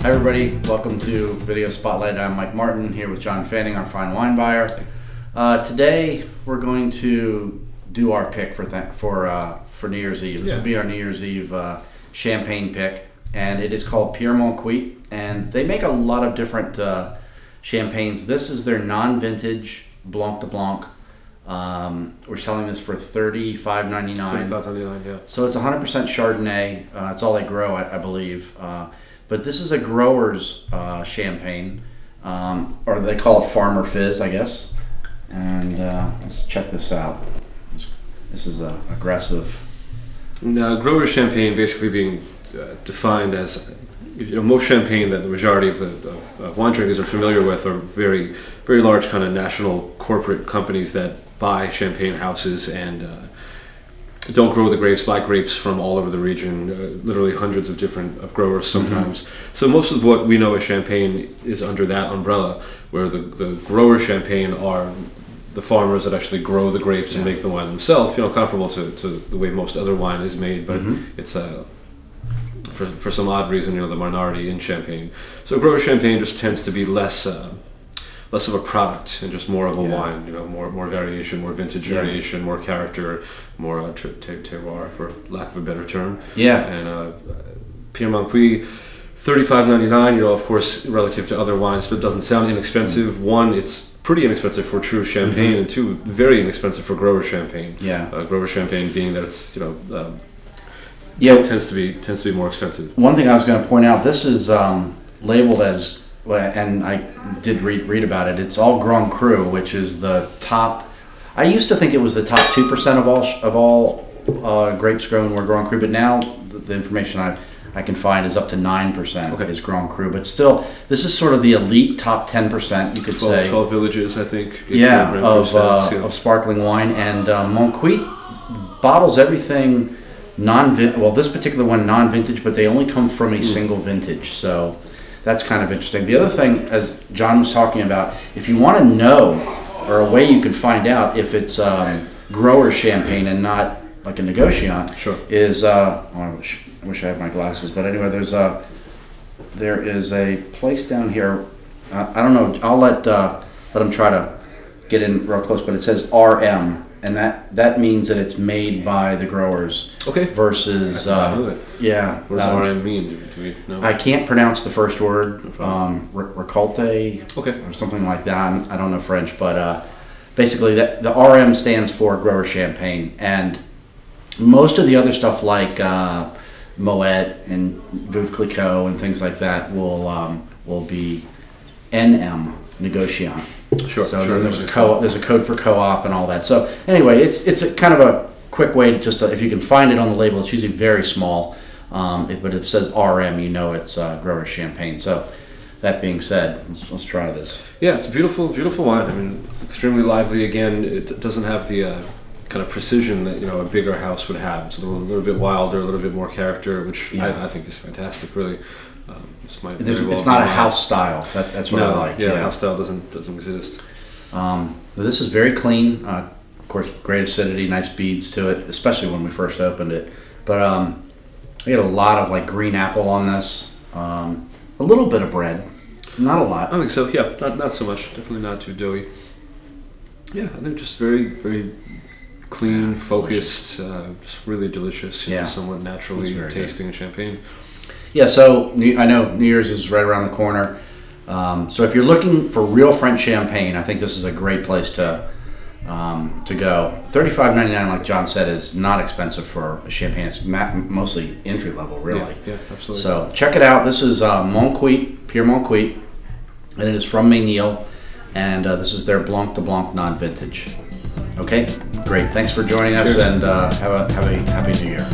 Hi everybody, welcome to Video Spotlight. I'm Mike Martin here with John Fanning, our fine wine buyer. Today we're going to do our pick for New Year's Eve. This will be our New Year's Eve champagne pick, and it is called Pierre Moncuit, and they make a lot of different champagnes. This is their non-vintage Blanc de Blanc. We're selling this for $35.99. $35.99, yeah. So it's 100% Chardonnay. It's all they grow, I believe. But this is a grower's champagne, or they call it farmer fizz, I guess. And let's check this out. This is aggressive. Now, grower's champagne basically being defined as, most champagne that the majority of the wine drinkers are familiar with are very, very large kind of national corporate companies that buy champagne houses and don't grow the grapes, buy grapes from all over the region, literally hundreds of different growers sometimes. So most of what we know as champagne is under that umbrella, where the grower champagne are the farmers that actually grow the grapes and make the wine themselves, comparable to the way most other wine is made, but it's for some odd reason, the minority in champagne. So grower champagne just tends to be less of a product and just more of a wine, more variation, more vintage variation, more character, more terroir, for lack of a better term. Yeah. And Pierre Moncuit, $35.99. Of course, relative to other wines, it doesn't sound inexpensive. One, it's pretty inexpensive for true champagne, and two, very inexpensive for grower champagne. Yeah. Grower champagne being that it's tends to be more expensive. One thing I was going to point out, this is labeled as, and I did read about it, it's all Grand Cru, which is the top. I used to think it was the top 2% of all grapes grown were Grand Cru, but now the information I can find is up to 9% is Grand Cru. But still, this is sort of the elite top 10%, you could say. 12 villages, I think. Of sparkling wine. And Moncuit bottles everything non-vintage. Well, this particular one non-vintage, but they only come from a single vintage. So that's kind of interesting. The other thing, as John was talking about, if you want to know, or a way you can find out if it's grower champagne and not like a negociant, is I wish I had my glasses, but anyway, there is a place down here. I don't know. I'll let them try to get in real close, but it says RM. And that means that it's made by the growers. Versus what does RM mean? Do we know? I can't pronounce the first word. Récolte. Or something like that. I don't know French, but basically the RM stands for grower champagne, and most of the other stuff like Moet and Veuve Clicquot and things like that will be NM, negociant. There's a code for co-op and all that. So anyway, it's a kind of a quick way to if you can find it on the label, it's usually very small, but if it says RM, it's grower champagne. So that being said, let's try this. Yeah, it's a beautiful, beautiful wine. I mean, extremely lively. Again, it doesn't have the kind of precision that a bigger house would have. It's a little bit wilder, a little bit more character, which I think is fantastic. Really. It's not a house style. That's what I like. Yeah, house style doesn't exist. This is very clean. Of course, great acidity, nice beads to it, especially when we first opened it. But we had a lot of like green apple on this. A little bit of bread, not a lot. I think so. Yeah, not so much. Definitely not too doughy. Yeah, I think just very, very clean, focused, just really delicious. Somewhat naturally tasting champagne. Yeah, so I know New Year's is right around the corner. So if you're looking for real French champagne, I think this is a great place to go. $35.99, like John said, is not expensive for a champagne. It's mostly entry level, really. Yeah, absolutely. So check it out. This is Moncuit, Pierre Moncuit, and it is from Ménil, and this is their Blanc de Blanc non-vintage. Okay, great. Thanks for joining us, and have a happy New Year.